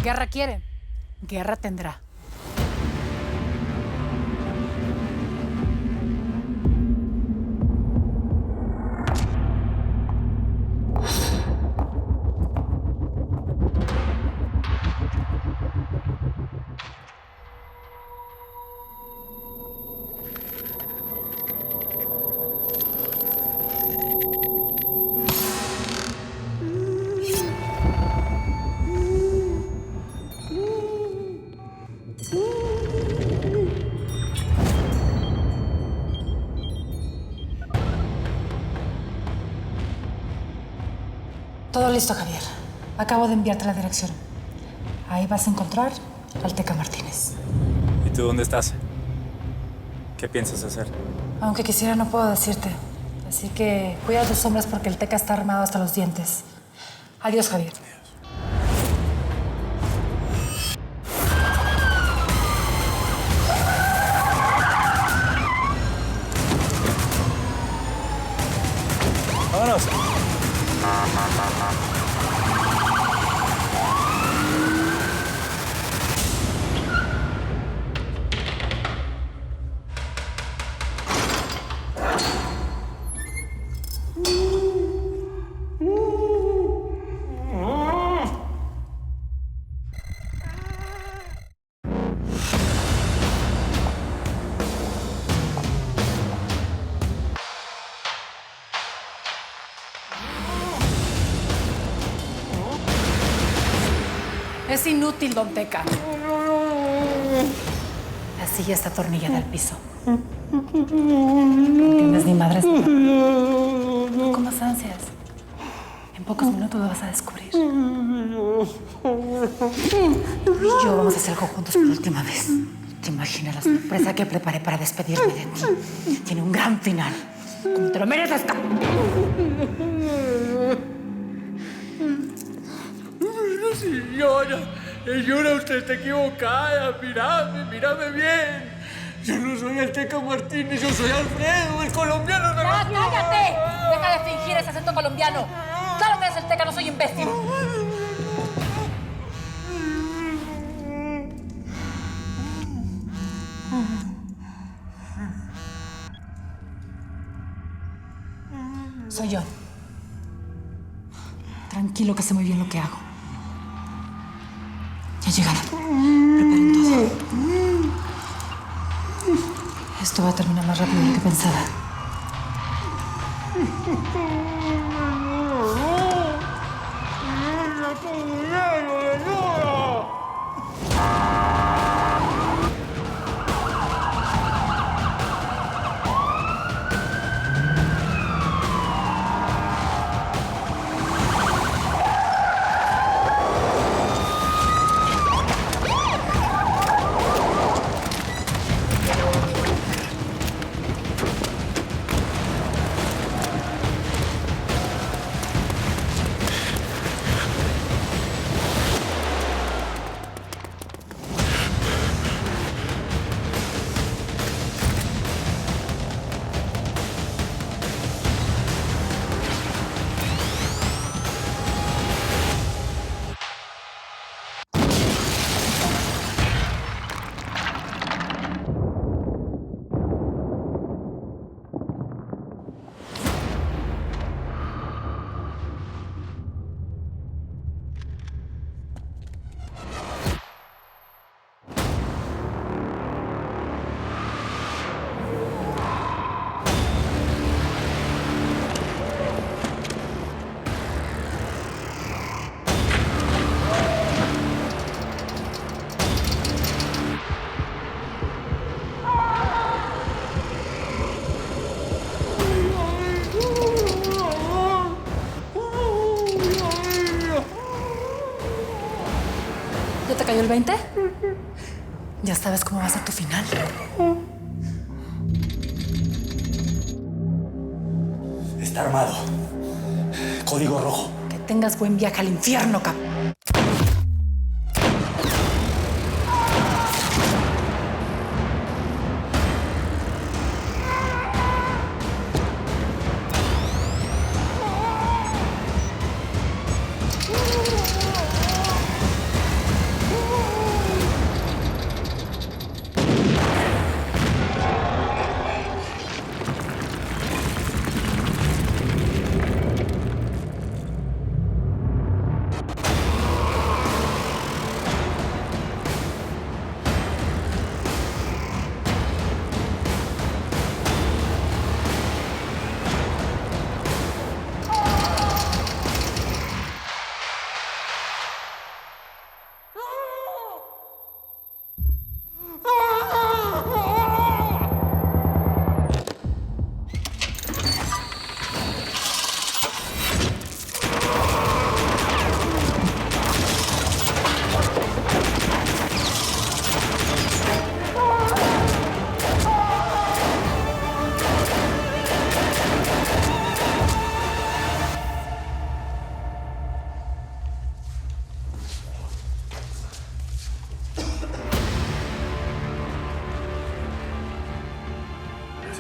Guerra quiere, guerra tendrá. Todo listo, Javier. Acabo de enviarte la dirección. Ahí vas a encontrar al Teca Martínez. ¿Y tú dónde estás? ¿Qué piensas hacer? Aunque quisiera, no puedo decirte. Así que cuida a tus hombres porque el Teca está armado hasta los dientes. Adiós, Javier. ¡Vámonos! Es inútil, don Teca. La silla está atornillada al piso. No tienes ni madres. No comas ansias. En pocos minutos lo vas a descubrir. Tú y yo vamos a hacer algo juntos por última vez. ¿Te imaginas la sorpresa que preparé para despedirme de ti? Tiene un gran final. Como te lo mereces. Señora, usted está equivocada. Mírame bien. Yo no soy el Teca Martínez, yo soy Alfredo, el colombiano de ¡Ya, cállate! Deja de fingir ese acento colombiano. Claro que eres el Teca, no soy imbécil. Soy yo. Tranquilo, que sé muy bien lo que hago. Ya llegaron. Preparen todo. Esto va a terminar más rápido de lo que pensaba. ¿Ya te cayó el 20? Ya sabes cómo va a ser tu final. Está armado. Código rojo. Que tengas buen viaje al infierno, cap.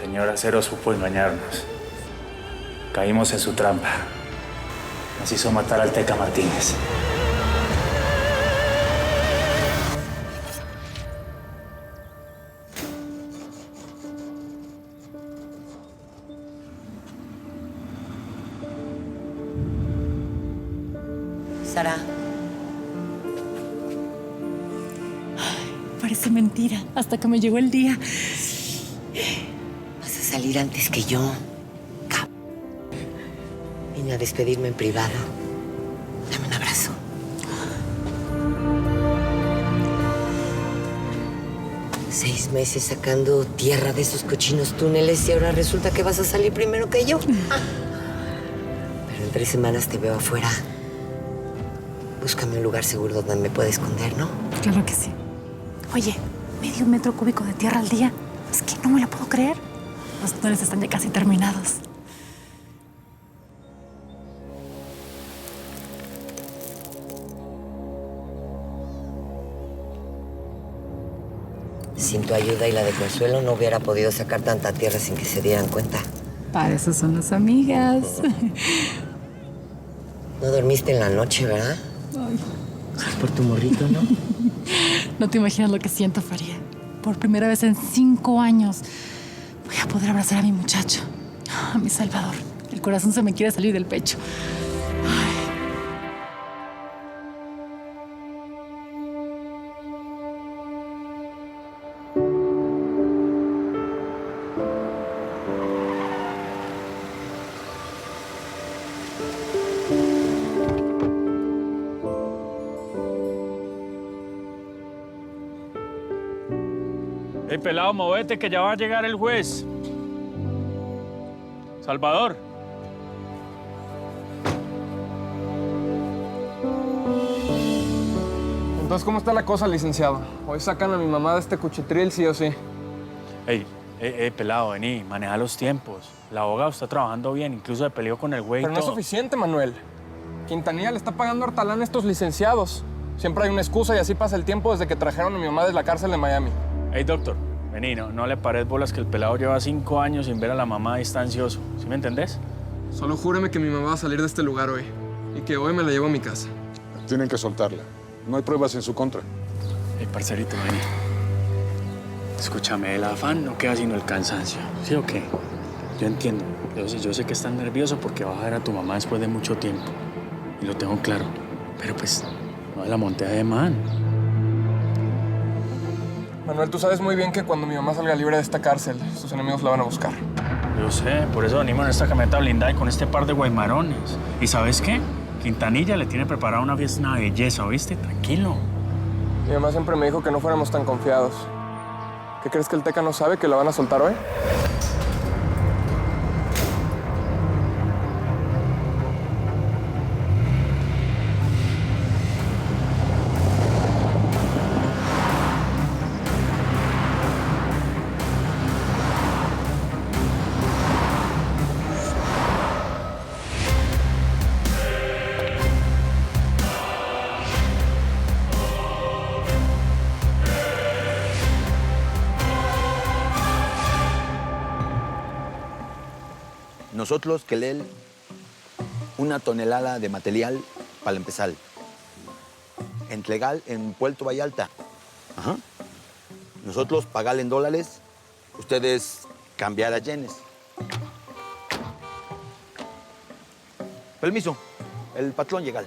señor Acero supo engañarnos. Caímos en su trampa. Nos hizo matar al Teca Martínez. Sara. Parece mentira, hasta que me llegó el día. Vas a salir antes que yo. Vine a despedirme en privado. Dame un abrazo. Seis meses sacando tierra de esos cochinos túneles y ahora resulta que vas a salir primero que yo. Pero en 3 semanas te veo afuera. Búscame un lugar seguro donde me pueda esconder, ¿no? Claro que sí. Oye, medio metro cúbico de tierra al día. Es que no me lo puedo creer. Los túneles están ya casi terminados. Sin tu ayuda y la de Consuelo no hubiera podido sacar tanta tierra sin que se dieran cuenta. Para eso son las amigas. No dormiste en la noche, ¿verdad? Ay. Por tu morrito, ¿no? No te imaginas lo que siento, Faría. Por primera vez en 5 años voy a poder abrazar a mi muchacho, a mi Salvador. El corazón se me quiere salir del pecho. Hey, pelado, movete que ya va a llegar el juez. Salvador. Entonces, ¿cómo está la cosa, licenciado? Hoy sacan a mi mamá de este cuchitril, sí o sí. Hey, pelado, vení, maneja los tiempos. La abogada está trabajando bien, incluso se peleó con el güey y Pero no es todo. suficiente, Manuel. Quintanilla le está pagando hortalán a estos licenciados. Siempre hay una excusa y así pasa el tiempo desde que trajeron a mi mamá de la cárcel de Miami. Hey, doctor, vení, no le pares bolas que el pelado lleva 5 años sin ver a la mamá y está ansioso. ¿Sí me entendés? Solo júreme que mi mamá va a salir de este lugar hoy y que hoy me la llevo a mi casa. Tienen que soltarla. No hay pruebas en su contra. Hey, parcerito, vení. Escúchame, el afán no queda sino el cansancio. ¿Sí o qué? Yo entiendo. Yo sé que estás nervioso porque vas a ver a tu mamá después de mucho tiempo. Y lo tengo claro. Pero pues, no de la montea de man. Manuel, tú sabes muy bien que cuando mi mamá salga libre de esta cárcel, sus enemigos la van a buscar. Yo sé, por eso venimos en esta camioneta blindada y con este par de guaymarones. ¿Y sabes qué? Quintanilla le tiene preparada una fiesta, una belleza, ¿oíste? Tranquilo. Mi mamá siempre me dijo que no fuéramos tan confiados. ¿Qué crees que el Teca no sabe que la van a soltar hoy? Nosotros queremos una tonelada de material para empezar. Entregar en Puerto Vallarta. Ajá. Nosotros pagar en dólares, ustedes cambiar a yenes. Permiso, el patrón llega.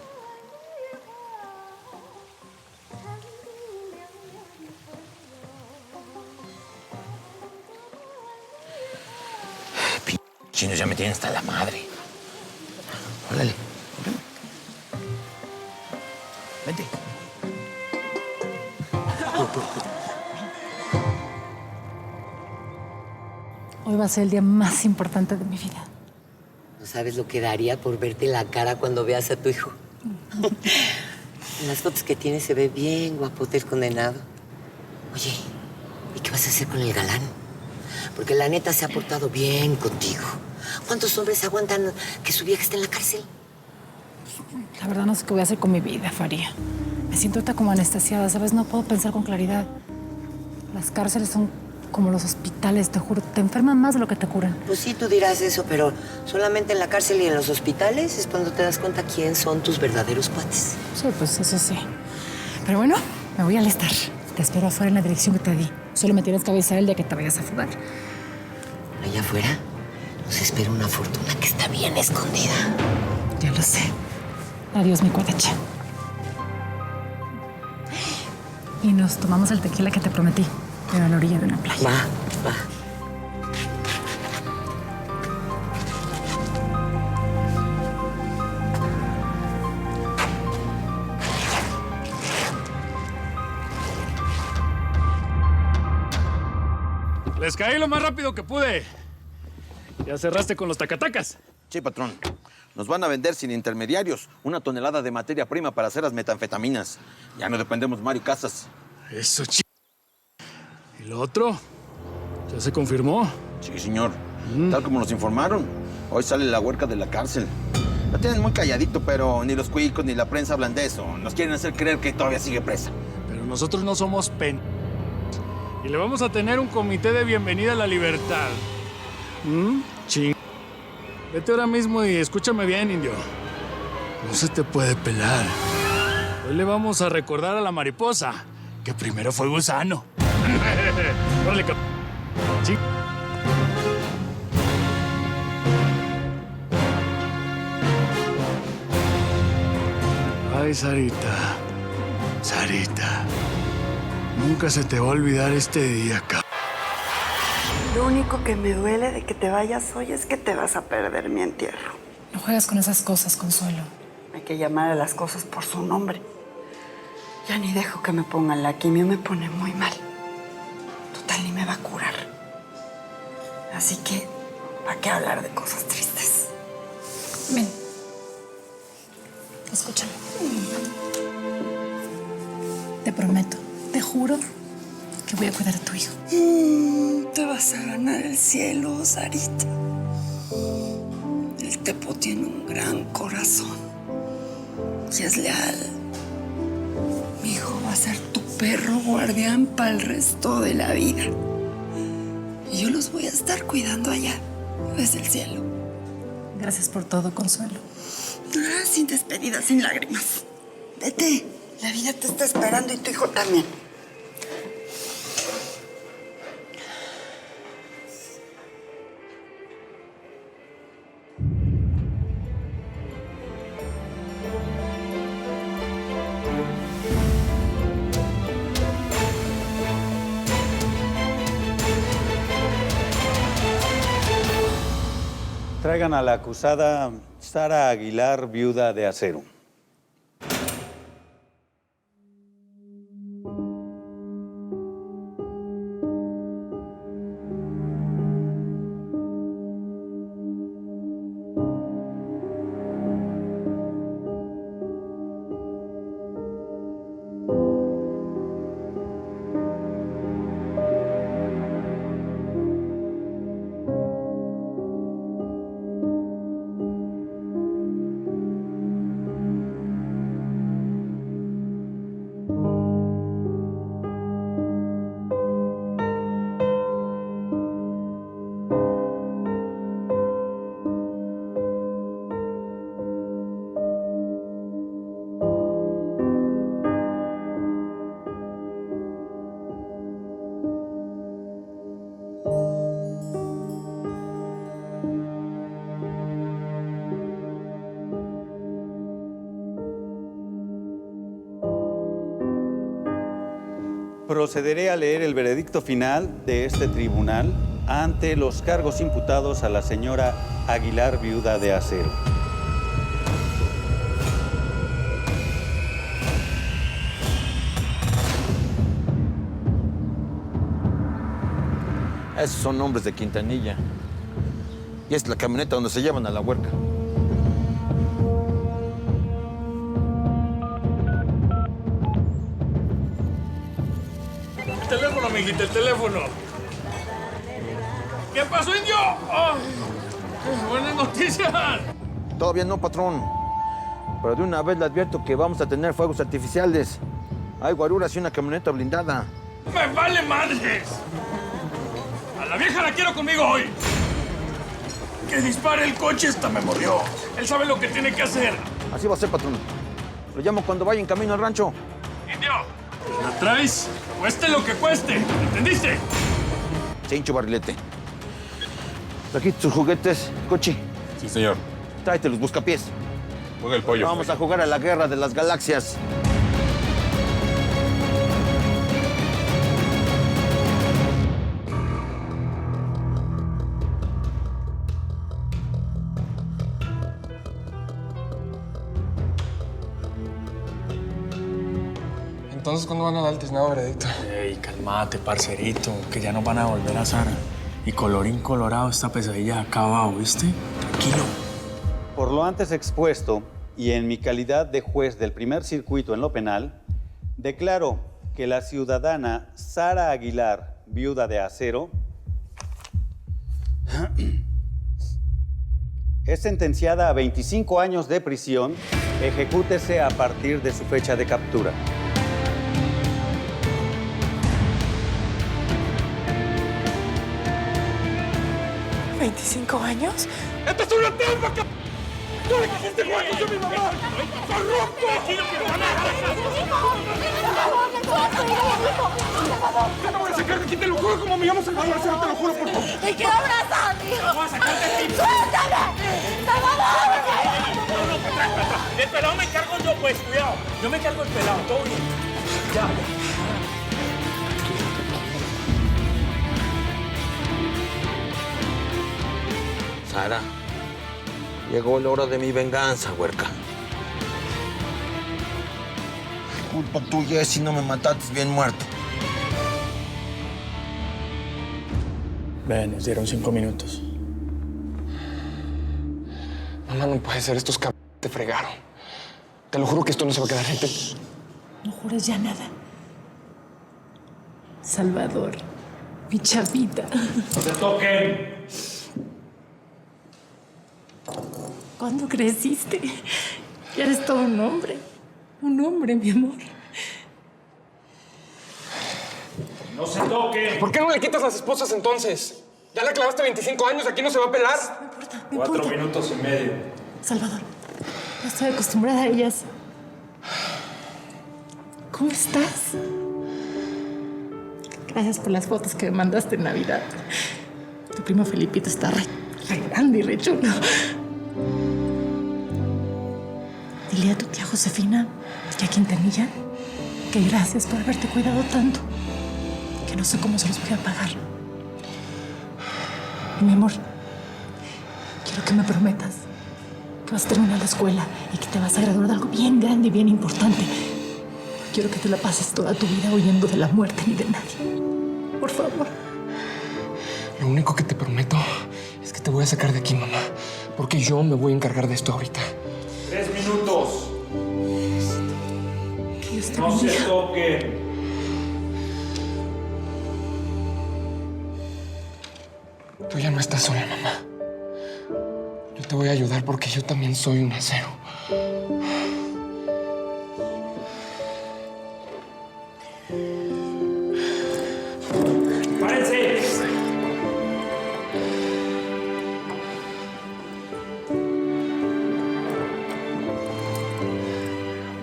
Chinos ya me tienen hasta la madre. Órale, vente. Hoy va a ser el día más importante de mi vida. No sabes lo que daría por verte la cara cuando veas a tu hijo. En las fotos que tienes se ve bien guapote el condenado. Oye, ¿y qué vas a hacer con el galán? Porque la neta se ha portado bien contigo. ¿Cuántos hombres aguantan que su vieja esté en la cárcel? La verdad no sé qué voy a hacer con mi vida, Faría. Me siento ahorita como anestesiada, ¿sabes? No puedo pensar con claridad. Las cárceles son como los hospitales, te juro. Te enferman más de lo que te curan. Pues sí, tú dirás eso, pero solamente en la cárcel y en los hospitales es cuando te das cuenta quién son tus verdaderos cuates. Sí, pues eso sí. Pero bueno, me voy a alistar. Te espero afuera en la dirección que te di. Solo me tienes que avisar el día que te vayas a fugar. Allá afuera nos espera una fortuna que está bien escondida. Ya lo sé. Adiós, mi cuatacha. Y nos tomamos el tequila que te prometí, pero a la orilla de una playa. Va, va. Les caí lo más rápido que pude. Ya cerraste con los tacatacas. Sí, patrón. Nos van a vender sin intermediarios 1 tonelada de materia prima para hacer las metanfetaminas. Ya no dependemos de Mario Casas. Eso, ¿Y lo otro? ¿Ya se confirmó? Sí, señor. Tal como nos informaron, hoy sale la huerca de la cárcel. La tienen muy calladito, pero ni los cuicos ni la prensa hablan de eso. Nos quieren hacer creer que todavía sigue presa. Pero nosotros no somos y le vamos a tener un comité de bienvenida a la libertad. Vete ahora mismo y escúchame bien, indio. No se te puede pelar. Hoy le vamos a recordar a la mariposa que primero fue gusano. Órale, sí. Ay, Sarita. Sarita. Nunca se te va a olvidar este día, cabrón. Lo único que me duele de que te vayas hoy es que te vas a perder mi entierro. No juegas con esas cosas, Consuelo. Hay que llamar a las cosas por su nombre. Ya ni dejo que me pongan la quimio, me pone muy mal. Total, ni me va a curar. Así que, ¿para qué hablar de cosas tristes? Ven. Escúchame. Te prometo, te juro que voy a cuidar a tu hijo. Te vas a ganar el cielo, Sarita. El Tepo tiene un gran corazón. Si es leal, mi hijo va a ser tu perro guardián para el resto de la vida. Y yo los voy a estar cuidando allá, desde el cielo. Gracias por todo, Consuelo. Sin despedida, sin lágrimas. Vete, la vida te está esperando y tu hijo también. Traigan a la acusada Sara Aguilar, viuda de Acero. Procederé a leer el veredicto final de este tribunal ante los cargos imputados a la señora Aguilar, viuda de Acero. Esos son hombres de Quintanilla. Y es la camioneta donde se llevan a la huerca. El teléfono, mijita, el teléfono. ¿Qué pasó, indio? Oh, buenas noticias. Todavía no, patrón. Pero de una vez le advierto que vamos a tener fuegos artificiales. Hay guaruras y una camioneta blindada. ¡Me vale madres! A la vieja la quiero conmigo hoy. Que dispare el coche, esta me mordió. Él sabe lo que tiene que hacer. Así va a ser, patrón. Lo llamo cuando vaya en camino al rancho. Indio, ¿la traes? Cueste lo que cueste. ¿Entendiste? Chencho Barrilete. Aquí tus juguetes, coche. Sí, señor. Tráete los buscapiés. Juega el pollo. Vamos a jugar a la guerra de las galaxias. Entonces, ¿cuándo van a dar el tiznado veredicto? Ey, cálmate, parcerito, que ya nos van a volver a Sara. Y colorín colorado, esta pesadilla acaba, ¿oíste? Tranquilo. Por lo antes expuesto y en mi calidad de juez del primer circuito en lo penal, declaro que la ciudadana Sara Aguilar, viuda de Acero, es sentenciada a 25 años de prisión, ejecútese a partir de su fecha de captura. ¿25 años? ¡Esto es una trampa, c***! ¡Tú le quisiste huevos a mi mamá! ¡Corrupto! ¡Yo te voy a sacar de aquí, te lo juro, como me llamo Salvador Acero, te lo juro por favor! ¡Te quiero abrazar, hijo! ¡Te voy a sacar de aquí! ¡Suéltame! ¡Salvador! El pelado me encargo yo, pues, cuidado. Yo me encargo del pelado, todo bien. Ya. Sara, llegó la hora de mi venganza, huerca. Culpa tuya es si no me mataste bien muerto. Ven, nos dieron 5 minutos. Mamá, no puede ser. Estos cabrones te fregaron. Te lo juro que esto no se va a quedar, gente. No jures ya nada. Salvador, mi chavita. ¡No se toquen! ¿Cuándo creciste? Ya eres todo un hombre. Un hombre, mi amor. ¡No se toquen! ¿Por qué no le quitas las esposas entonces? Ya le clavaste 25 años, aquí no se va a pelar. No importa, no 4 importa. minutos y medio. Salvador, no estoy acostumbrada a ellas. ¿Cómo estás? Gracias por las fotos que me mandaste en Navidad. Tu primo Felipito está re grande y re chulo. Dile a tu tía Josefina y a Quintanilla que gracias por haberte cuidado tanto. Que no sé cómo se los voy a pagar. Y, mi amor, quiero que me prometas que vas a terminar la escuela y que te vas a graduar de algo bien grande y bien importante. Quiero que te la pases toda tu vida huyendo de la muerte ni de nadie. Por favor. Lo único que te prometo es que te voy a sacar de aquí, mamá. Porque yo me voy a encargar de esto ahorita. 3 minutos. Que Dios te No se bendiga. toquen. Tú ya no estás sola, mamá. Yo te voy a ayudar porque yo también soy un acero. ¡Párense!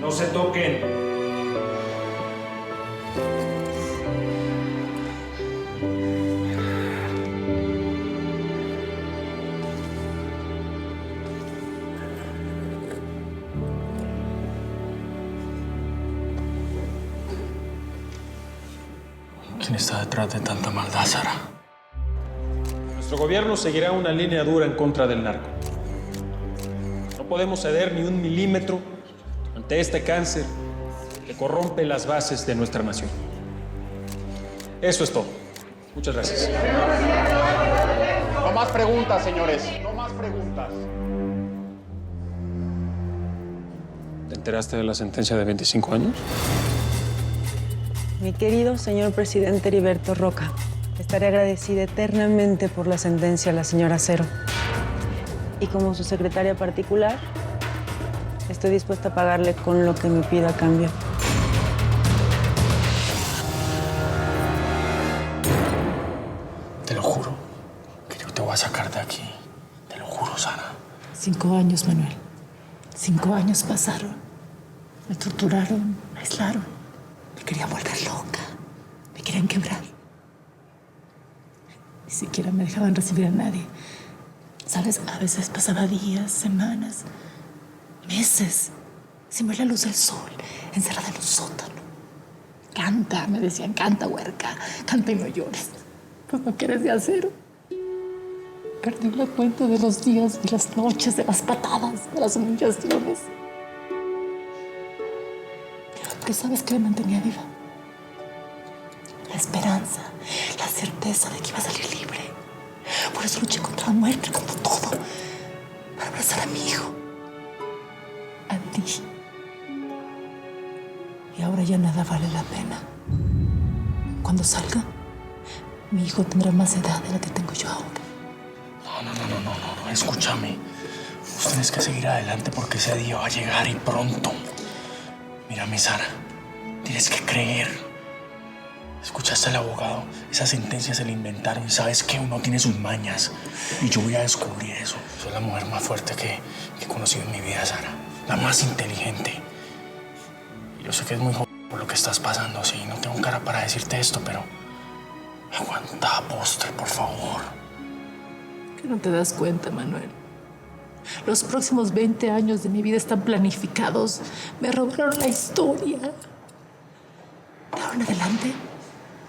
No se toquen. ¿Quién está detrás de tanta maldad, Sara? Nuestro gobierno seguirá una línea dura en contra del narco. No podemos ceder ni un milímetro ante este cáncer que corrompe las bases de nuestra nación. Eso es todo. Muchas gracias. No más preguntas, señores. No más preguntas. ¿Te enteraste de la sentencia de 25 años? Mi querido señor presidente Heriberto Roca, estaré agradecida eternamente por la sentencia a la señora Cero. Y como su secretaria particular, estoy dispuesta a pagarle con lo que me pida a cambio. Te lo juro. 5 años, Manuel. 5 años pasaron. Me torturaron, me aislaron. Me querían volver loca. Me querían quebrar. Ni siquiera me dejaban recibir a nadie. ¿Sabes? A veces pasaba días, semanas, meses, sin ver la luz del sol, encerrada en un sótano. Canta, me decían, canta, huerca, canta y no llores. Pues no quieres de acero. Perdí la cuenta de los días, de las noches, de las patadas, de las humillaciones. Pero ¿sabes qué me mantenía viva? La esperanza, la certeza de que iba a salir libre. Por eso luché contra la muerte, contra todo. Para abrazar a mi hijo. A ti. Y ahora ya nada vale la pena. Cuando salga, mi hijo tendrá más edad de la que tengo yo ahora. No, escúchame. Vos tenés que seguir adelante porque ese día va a llegar y pronto. Mírame, Sara, tienes que creer. ¿Escuchaste al abogado? Esa sentencia se la inventaron y ¿sabes qué? Uno tiene sus mañas y yo voy a descubrir eso. Soy la mujer más fuerte que he conocido en mi vida, Sara. La más inteligente. Y yo sé que es muy joven por lo que estás pasando, sí. No tengo cara para decirte esto, pero aguanta, postre, por favor. Que no te das cuenta, Manuel. Los próximos 20 años de mi vida están planificados. Me robaron la historia. De ahora en adelante,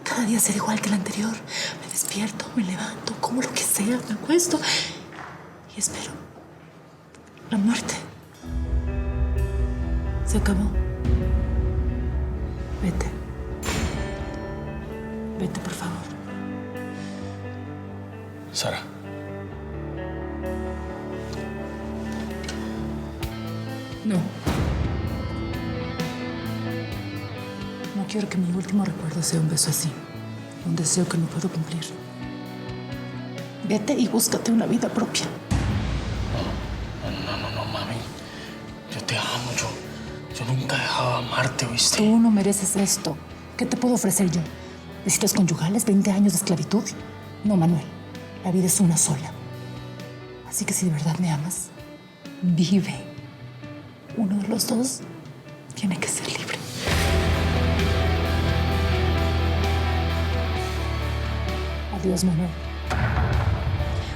cada día será igual que el anterior. Me despierto, me levanto, como lo que sea, me acuesto y espero la muerte. Se acabó. Vete. Vete, por favor. Sara. No. No quiero que mi último recuerdo sea un beso así. Un deseo que no puedo cumplir. Vete y búscate una vida propia. No, mami. Yo te amo. Yo nunca he dejado de amarte, ¿oíste? Tú no mereces esto. ¿Qué te puedo ofrecer yo? ¿Visitas conyugales? ¿20 años de esclavitud? No, Manuel. La vida es una sola. Así que si de verdad me amas, vive. Uno de los dos tiene que ser libre. Adiós, Manuel.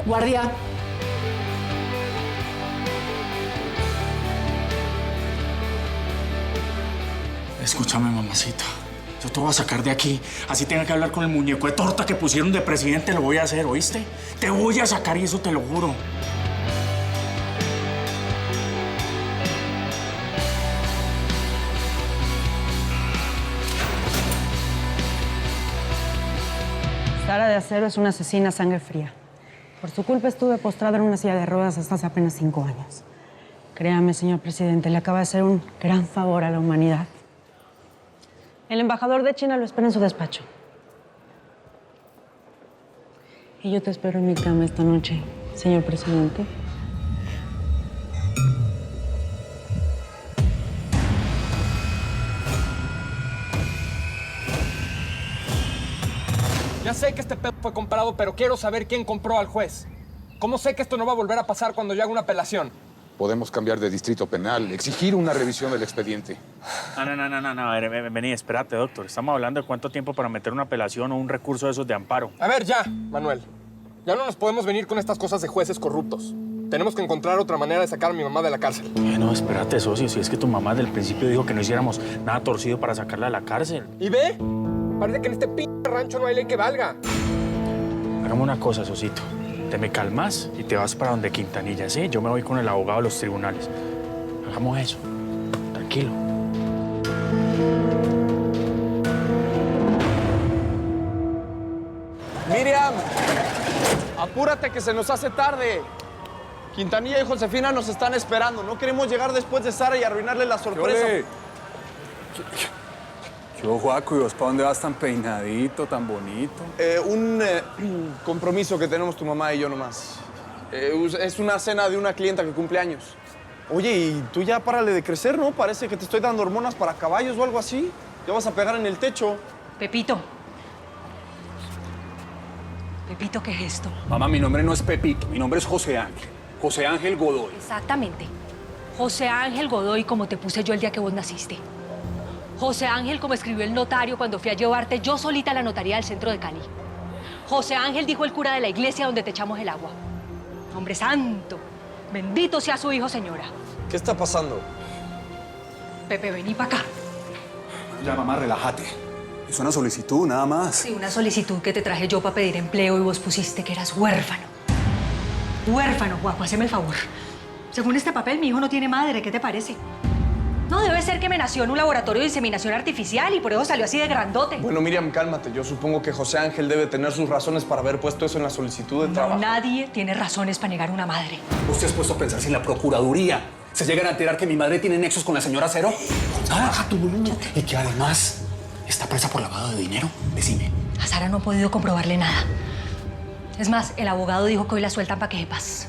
Guardia. Escúchame, mamacita. Yo te voy a sacar de aquí. Así tenga que hablar con el muñeco de torta que pusieron de presidente, lo voy a hacer, ¿oíste? Te voy a sacar y eso te lo juro. Sara de Acero es una asesina a sangre fría. Por su culpa estuve postrada en una silla de ruedas hasta hace apenas 5 años. Créame, señor presidente, le acaba de hacer un gran favor a la humanidad. El embajador de China lo espera en su despacho. Y yo te espero en mi cama esta noche, señor presidente. Ya sé que este pedo fue comprado, pero quiero saber quién compró al juez. ¿Cómo sé que esto no va a volver a pasar cuando yo haga una apelación? Podemos cambiar de distrito penal, exigir una revisión del expediente. No. A ver, vení, espérate, doctor. Estamos hablando de cuánto tiempo para meter una apelación o un recurso de esos de amparo. A ver, ya, Manuel. Ya no nos podemos venir con estas cosas de jueces corruptos. Tenemos que encontrar otra manera de sacar a mi mamá de la cárcel. No, espérate, socio. Si es que tu mamá desde el principio dijo que no hiciéramos nada torcido para sacarla de la cárcel. ¿Y ve? Parece que en este rancho no hay ley que valga. Hagamos una cosa, socito. Te me calmas y te vas para donde Quintanilla, ¿sí? Yo me voy con el abogado de los tribunales. Hagamos eso. Tranquilo. Miriam, apúrate que se nos hace tarde. Quintanilla y Josefina nos están esperando. No queremos llegar después de Sara y arruinarle la sorpresa. Yo, Juaco, ¿y vos para dónde vas tan peinadito, tan bonito? Un compromiso que tenemos tu mamá y yo nomás. Es una cena de una clienta que cumple años. Oye, y tú ya párale de crecer, ¿no? Parece que te estoy dando hormonas para caballos o algo así. Ya vas a pegar en el techo. Pepito. Pepito, ¿qué es esto? Mamá, mi nombre no es Pepito, mi nombre es José Ángel. José Ángel Godoy. Exactamente. José Ángel Godoy, como te puse yo el día que vos naciste. José Ángel, como escribió el notario cuando fui a llevarte yo solita a la notaría del centro de Cali. José Ángel, dijo el cura de la iglesia donde te echamos el agua. Hombre santo, bendito sea su hijo, señora. ¿Qué está pasando? Pepe, vení para acá. Ya, mamá, relájate. Es una solicitud, nada más. Sí, una solicitud que te traje yo para pedir empleo y vos pusiste que eras huérfano. Huérfano, guapo, haceme el favor. Según este papel, mi hijo no tiene madre, ¿qué te parece? No, debe ser que me nació en un laboratorio de inseminación artificial y por eso salió así de grandote. Bueno, Miriam, cálmate. Yo supongo que José Ángel debe tener sus razones para haber puesto eso en la solicitud de trabajo. Nadie tiene razones para negar una madre. ¿Usted has puesto a pensar si en la Procuraduría se llegan a enterar que mi madre tiene nexos con la señora Cero? Baja tu volumen. Y que además está presa por lavado de dinero. Decime. A Sara no he podido comprobarle nada. Es más, el abogado dijo que hoy la sueltan para que sepas.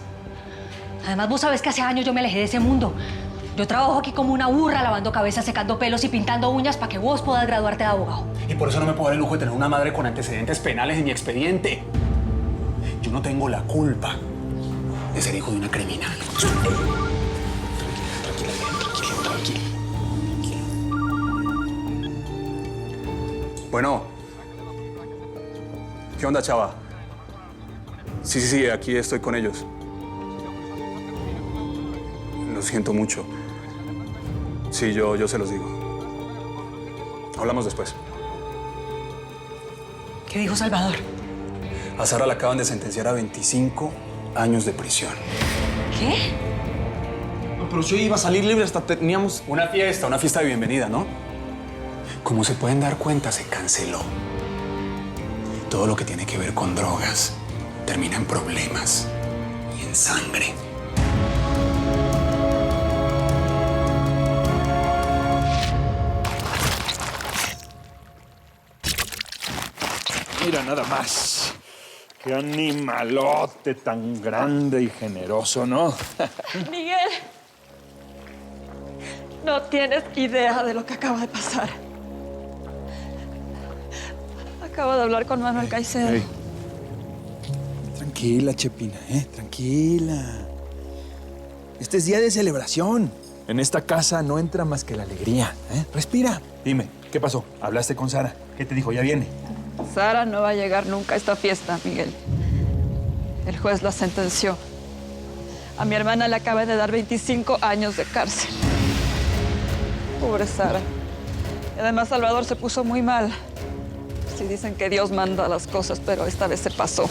Además, vos sabés que hace años yo me alejé de ese mundo. Yo trabajo aquí como una burra, lavando cabezas, secando pelos y pintando uñas para que vos puedas graduarte de abogado. Y por eso no me puedo dar el lujo de tener una madre con antecedentes penales en mi expediente. Yo no tengo la culpa de ser hijo de una criminal. Tranquila. Bueno. ¿Qué onda, chava? Sí, aquí estoy con ellos. Lo siento mucho. Sí, yo se los digo. Hablamos después. ¿Qué dijo Salvador? A Sara la acaban de sentenciar a 25 años de prisión. ¿Qué? No, pero yo iba a salir libre, hasta teníamos... Una fiesta de bienvenida, ¿no? Como se pueden dar cuenta, se canceló. Todo lo que tiene que ver con drogas termina en problemas y en sangre. Mira nada más. Qué animalote tan grande y generoso, ¿no? Miguel, no tienes idea de lo que acaba de pasar. Acabo de hablar con Manuel Caicedo. Hey. Tranquila, Chepina, tranquila. Este es día de celebración. En esta casa no entra más que la alegría, Respira. Dime, ¿qué pasó? ¿Hablaste con Sara? ¿Qué te dijo? ¿Ya viene? Sara no va a llegar nunca a esta fiesta, Miguel. El juez la sentenció. A mi hermana le acaba de dar 25 años de cárcel. Pobre Sara. Y además Salvador se puso muy mal. Sí dicen que Dios manda las cosas, pero esta vez se pasó.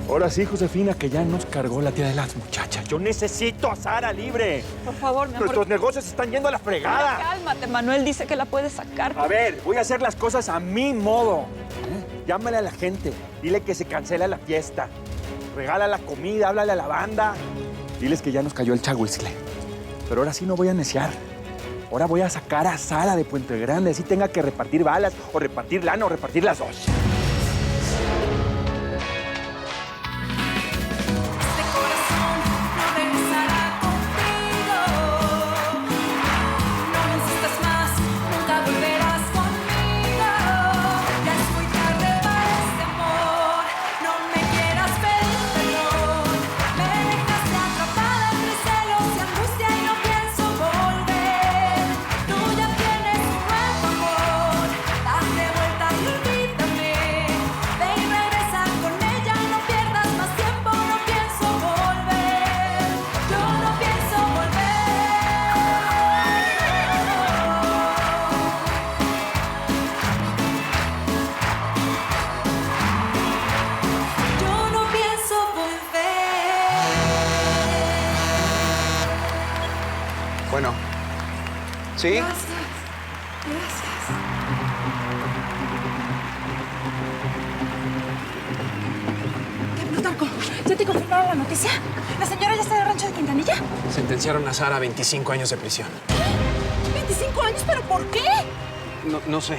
Ahora sí, Josefina, que ya nos cargó la tía de las muchachas. Yo necesito a Sara libre. Por favor, mi amor. Nuestros negocios están yendo a la fregada. Mira, cálmate, Manuel dice que la puede sacar. A ver, voy a hacer las cosas a mi modo. Llámale a la gente, dile que se cancela la fiesta. Regala la comida, háblale a la banda. Diles que ya nos cayó el chahuizcle. Pero ahora sí no voy a neciar. Ahora voy a sacar a Sara de Puente Grande, así tenga que repartir balas, o repartir lana, o repartir las dos. Bueno. ¿Sí? Gracias. ¿Qué, Plutarco? ¿Ya te confirmaron la noticia? ¿La señora ya está en el rancho de Quintanilla? Sentenciaron a Sara a 25 años de prisión. ¿25 años? ¿Pero por qué? No sé.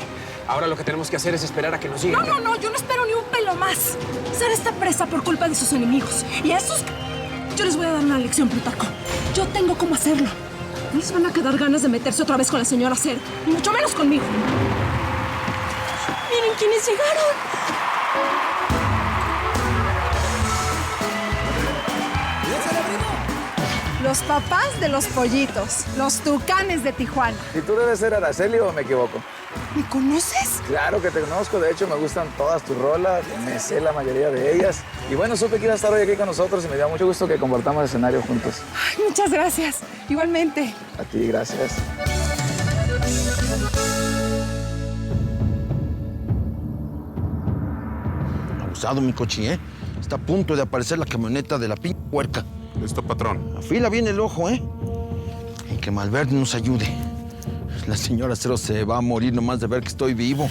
Ahora lo que tenemos que hacer es esperar a que nos lleguen. No, yo no espero ni un pelo más. Sara está presa por culpa de sus enemigos. Y a esos... Yo les voy a dar una lección, Plutarco. Yo tengo cómo hacerlo. No les van a quedar ganas de meterse otra vez con la señora Cero. Y mucho menos conmigo. Miren quiénes llegaron. Los papás de los pollitos, los tucanes de Tijuana. ¿Y tú debes ser Araceli o me equivoco? ¿Me conoces? Claro que te conozco, de hecho me gustan todas tus rolas, me sé la mayoría de ellas. Y bueno, supe que ibas a estar hoy aquí con nosotros y me dio mucho gusto que compartamos escenario juntos. Ay, muchas gracias. Igualmente. A ti, gracias. Abusado, mi cochi, ¿eh? Está a punto de aparecer la camioneta de la puerca. Listo, patrón. Afila bien el ojo, ¿eh? Y que Malverde nos ayude. La señora Cero se va a morir nomás de ver que estoy vivo.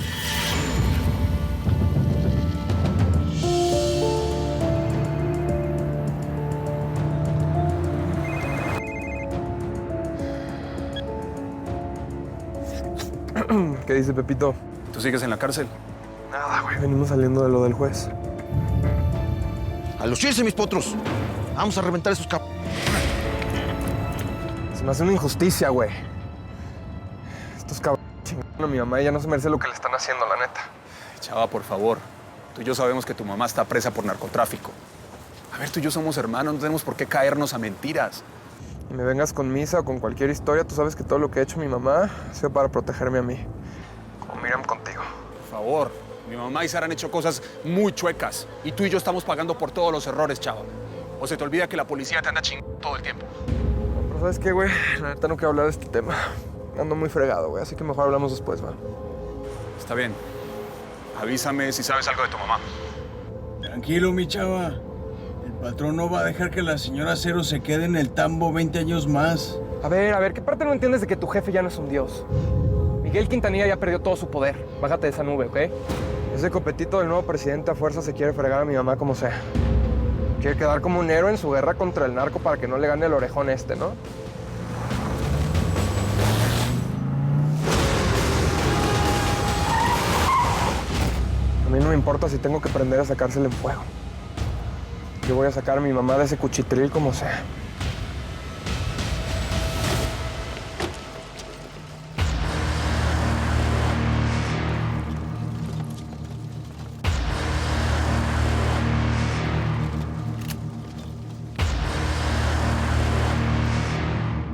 ¿Qué dice Pepito? ¿Tú sigues en la cárcel? Nada, güey. Venimos saliendo de lo del juez. ¡A lucirse, mis potros! Vamos a reventar esos cap... Se me hace una injusticia, güey. Estos cabrones chingaron a mi mamá y ella no se merece lo que le están haciendo, la neta. Chava, por favor. Tú y yo sabemos que tu mamá está presa por narcotráfico. A ver, tú y yo somos hermanos, no tenemos por qué caernos a mentiras. Y me vengas con misa o con cualquier historia, tú sabes que todo lo que ha hecho mi mamá ha sido para protegerme a mí. Como Miriam contigo. Por favor, mi mamá y Sara han hecho cosas muy chuecas. Y tú y yo estamos pagando por todos los errores, chava. O se te olvida que la policía te anda chingando todo el tiempo. No, pero ¿sabes qué, güey? La neta no quiero hablar de este tema. Ando muy fregado, güey, así que mejor hablamos después, ¿va? Está bien. Avísame si sabes algo de tu mamá. Tranquilo, mi chava. El patrón no va a dejar que la señora Cero se quede en el tambo 20 años más. A ver, ¿qué parte no entiendes de que tu jefe ya no es un dios? Miguel Quintanilla ya perdió todo su poder. Bájate de esa nube, ¿ok? Ese copetito del nuevo presidente a fuerza se quiere fregar a mi mamá como sea. Quiere quedar como un héroe en su guerra contra el narco para que no le gane el orejón este, ¿no? A mí no me importa si tengo que prender esa cárcel en fuego. Yo voy a sacar a mi mamá de ese cuchitril como sea.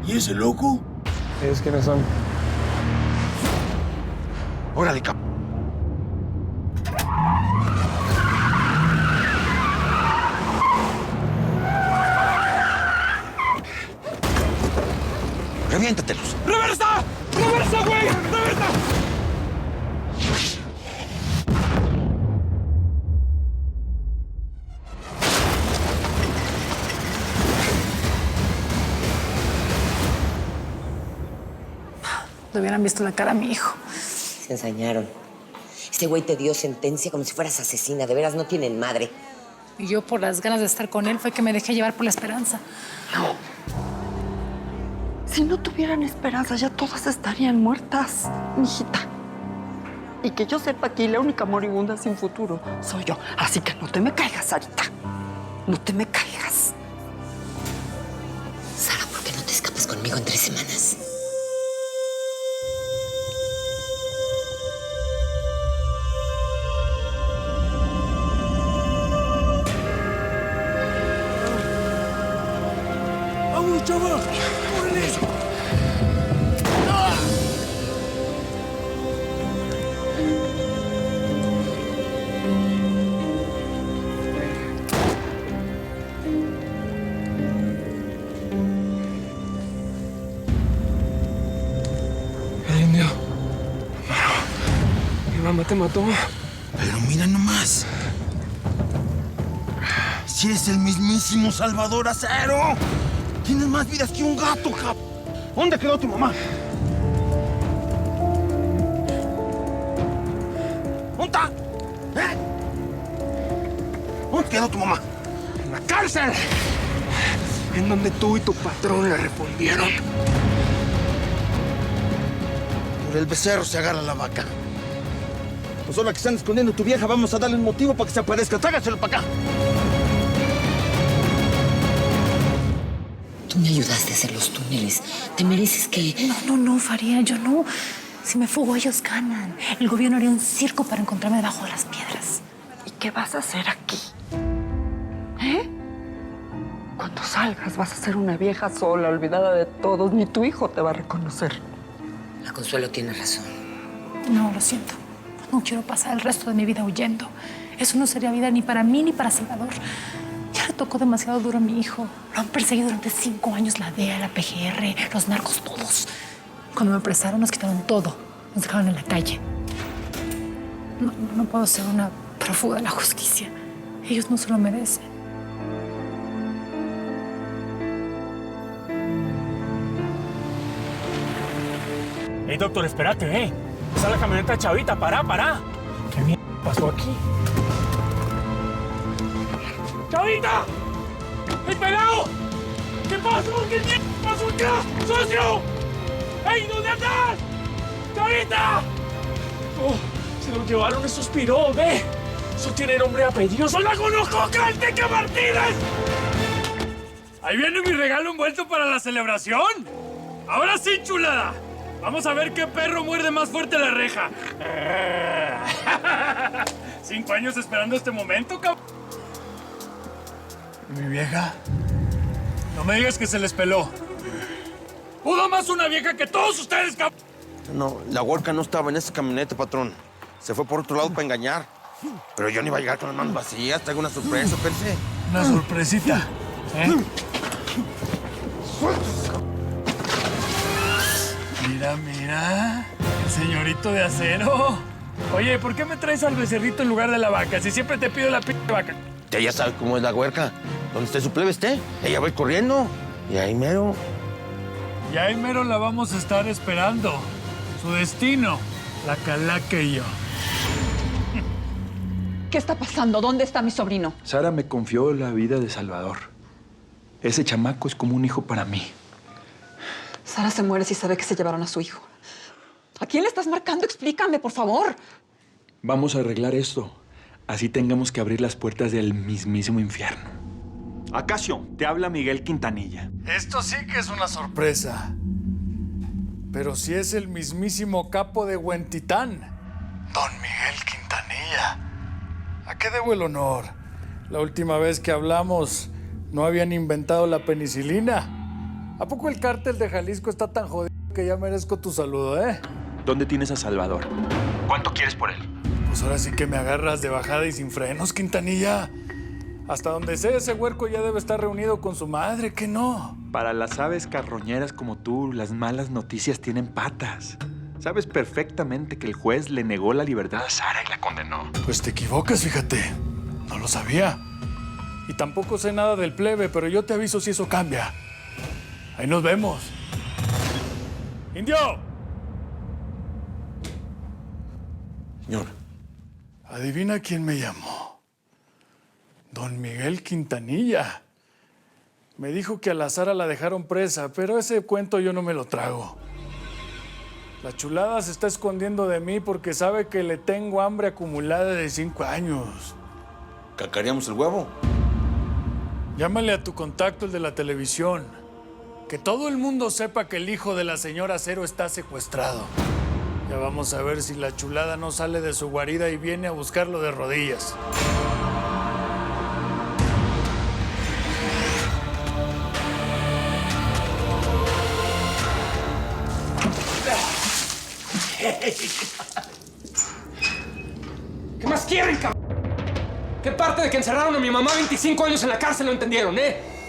¿Y ese loco? ¿Ellos quiénes son? ¡Órale, cap... ¡Reviéntatelos! ¡Reversa! ¡Reversa, güey! ¡Reversa! Le hubieran visto la cara a mi hijo. Se ensañaron. Este güey te dio sentencia como si fueras asesina. De veras, no tienen madre. Y yo, por las ganas de estar con él, fue que me dejé llevar por la esperanza. No. Si no tuvieran esperanza, ya todas estarían muertas, mijita. Y que yo sepa aquí, la única moribunda sin futuro soy yo. Así que no te me caigas, Sarita. No te me caigas. Sara, ¿por qué no te escapas conmigo en 3 semanas? ¡Vamos, chava! ¡Órale! El indio. Mi mamá te mató. Pero mira nomás. Si es el mismísimo Salvador Acero. Tienes más vidas que un gato, cap. ¿Dónde quedó tu mamá? ¿Dónde está? ¿Eh? ¿Dónde quedó tu mamá? En la cárcel. En donde tú y tu patrón le respondieron. Por el becerro se agarra la vaca. Pues ahora que están escondiendo a tu vieja, vamos a darle un motivo para que se aparezca. Trágaselo para acá. Tú me ayudaste a hacer los túneles. Te mereces que... No, Faría, yo no. Si me fugo, ellos ganan. El gobierno haría un circo para encontrarme debajo de las piedras. ¿Y qué vas a hacer aquí? ¿Eh? Cuando salgas vas a ser una vieja sola, olvidada de todos. Ni tu hijo te va a reconocer. La Consuelo tiene razón. No, lo siento. No quiero pasar el resto de mi vida huyendo. Eso no sería vida ni para mí ni para Salvador. Ya le tocó demasiado duro a mi hijo. Lo han perseguido durante 5 años la DEA, la PGR, los narcos, todos. Cuando me apresaron nos quitaron todo. Nos dejaron en la calle. No puedo ser una prófuga de la justicia. Ellos no se lo merecen. Ey, doctor, espérate, Esa es la camioneta Chavita, pará. ¿Qué mierda pasó aquí? ¡Chavita! ¡El pelado! ¿Qué pasó? ¿Qué mierda pasó acá? ¡Socio! ¡Ey, ¿dónde estás? ¡Chavita! Oh, se lo llevaron esos piros, ve. Eso tiene nombre y apellido. ¡Solo la conozco, Calteca Martínez! Ahí viene mi regalo envuelto para la celebración. Ahora sí, chulada. Vamos a ver qué perro muerde más fuerte la reja. 5 años esperando este momento, cabrón. ¿Y mi vieja? No me digas que se les peló. Pudo más una vieja que todos ustedes, cabrón. No, la huerca no estaba en esa camioneta, patrón. Se fue por otro lado para engañar. Pero yo no iba a llegar con las manos vacías. Traigo una sorpresa, pensé. Una sorpresita, ¿eh? Mira, el señorito de acero. Oye, ¿por qué me traes al becerrito en lugar de la vaca? Si siempre te pido la p*** vaca. Ya sabe cómo es la huerca. Donde esté su plebe esté, ella va a ir corriendo. Y ahí mero. Y ahí mero la vamos a estar esperando. Su destino, la Calaca y yo. ¿Qué está pasando? ¿Dónde está mi sobrino? Sara me confió la vida de Salvador. Ese chamaco es como un hijo para mí. Sara se muere si sabe que se llevaron a su hijo. ¿A quién le estás marcando? Explícame, por favor. Vamos a arreglar esto. Así tengamos que abrir las puertas del mismísimo infierno. Acacio, te habla Miguel Quintanilla. Esto sí que es una sorpresa. Pero si es el mismísimo capo de Huentitán, don Miguel Quintanilla. ¿A qué debo el honor? La última vez que hablamos no habían inventado la penicilina. ¿A poco el cártel de Jalisco está tan jodido que ya merezco tu saludo, eh? ¿Dónde tienes a Salvador? ¿Cuánto quieres por él? Pues ahora sí que me agarras de bajada y sin frenos, Quintanilla. Hasta donde sé, ese huerco ya debe estar reunido con su madre, ¿qué no? Para las aves carroñeras como tú, las malas noticias tienen patas. Sabes perfectamente que el juez le negó la libertad a Sara y la condenó. Pues te equivocas, fíjate. No lo sabía. Y tampoco sé nada del plebe, pero yo te aviso si eso cambia. Ahí nos vemos. ¡Indio! Señor. Adivina quién me llamó. Don Miguel Quintanilla. Me dijo que a la Sara la dejaron presa, pero ese cuento yo no me lo trago. La chulada se está escondiendo de mí porque sabe que le tengo hambre acumulada de 5 años. ¿Cacareamos el huevo? Llámale a tu contacto, el de la televisión. Que todo el mundo sepa que el hijo de la señora Cero está secuestrado. Ya vamos a ver si la chulada no sale de su guarida y viene a buscarlo de rodillas. ¿Qué más quieren, cabrón? ¿Qué parte de que encerraron a mi mamá 25 años en la cárcel no entendieron,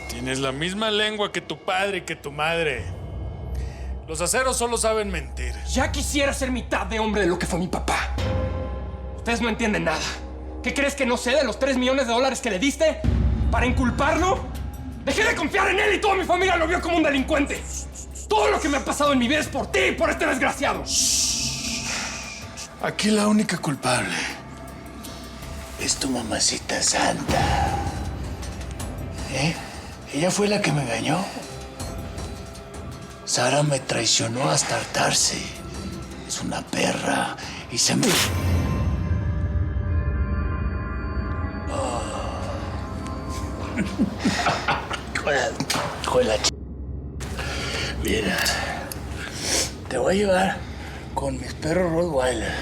Tienes la misma lengua que tu padre y que tu madre. Los aceros solo saben mentir. Ya quisiera ser mitad de hombre de lo que fue mi papá. Ustedes no entienden nada. ¿Qué crees que no sé de los $3 millones que le diste? ¿Para inculparlo? Dejé de confiar en él y toda mi familia lo vio como un delincuente. Todo lo que me ha pasado en mi vida es por ti y por este desgraciado. Aquí la única culpable es tu mamacita santa. Ella fue la que me engañó. Sara me traicionó hasta hartarse. Es una perra y se me... Con la Mira, te voy a llevar con mis perros Rottweiler,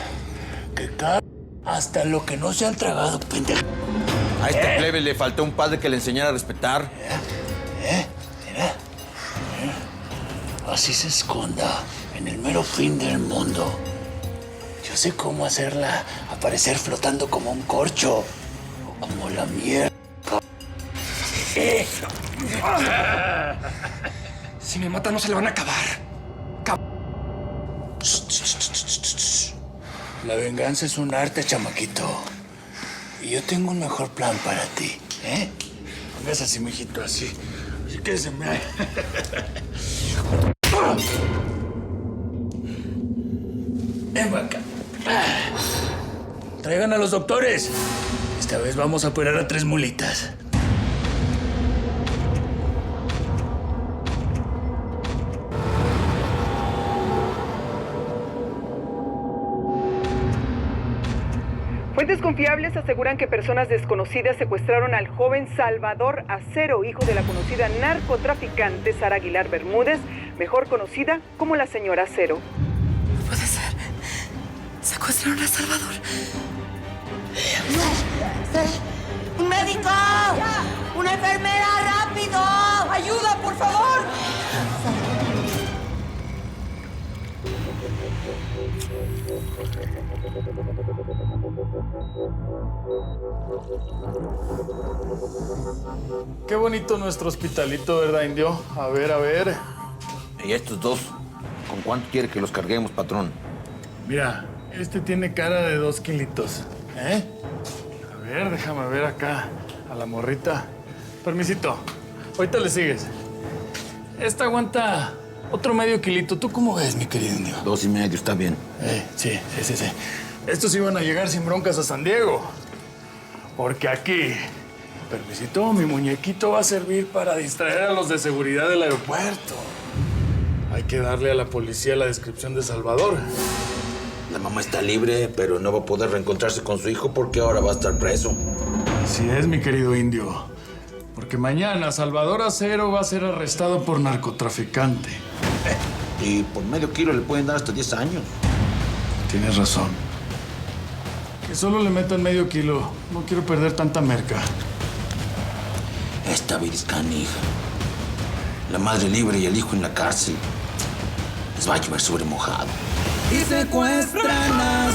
que hasta lo que no se han tragado, pendejo. A este plebe le faltó un padre que le enseñara a respetar. Mira. Así se esconda en el mero fin del mundo. Yo sé cómo hacerla aparecer flotando como un corcho o como la mierda. Si me mata no se le van a acabar. La venganza es un arte, chamaquito. Y yo tengo un mejor plan para ti, ¿eh? Póngase así, mijito, así. Así que se me... Ven acá. Traigan a los doctores. Esta vez vamos a operar a 3 mulitas. Fuentes confiables aseguran que personas desconocidas secuestraron al joven Salvador Acero, hijo de la conocida narcotraficante Sara Aguilar Bermúdez, mejor conocida como la señora Acero. No puede ser. Secuestraron a Salvador. ¡No! ¡Un médico! ¡Una enfermera, rápido! ¡Ayuda, por favor! Qué bonito nuestro hospitalito, ¿verdad, indio? A ver. ¿Y estos dos? ¿Con cuánto quiere que los carguemos, patrón? Mira, este tiene cara de 2 kilitos, ¿eh? A ver, déjame ver acá a la morrita. Permisito, ahorita le sigues. Esta aguanta otro medio kilito. ¿Tú cómo ves, mi querido indio? 2.5, está bien. Sí. Estos iban a llegar sin broncas a San Diego. Porque aquí, permisito, mi muñequito va a servir para distraer a los de seguridad del aeropuerto. Hay que darle a la policía la descripción de Salvador. La mamá está libre, pero no va a poder reencontrarse con su hijo porque ahora va a estar preso. Así es, mi querido indio. Porque mañana Salvador Acero va a ser arrestado por narcotraficante. Y por medio kilo le pueden dar hasta 10 años. Tienes razón. Que solo le metan medio kilo. No quiero perder tanta merca. Esta vida es canija. La madre libre y el hijo en la cárcel. Les va a llover sobre mojado. Y secuestran a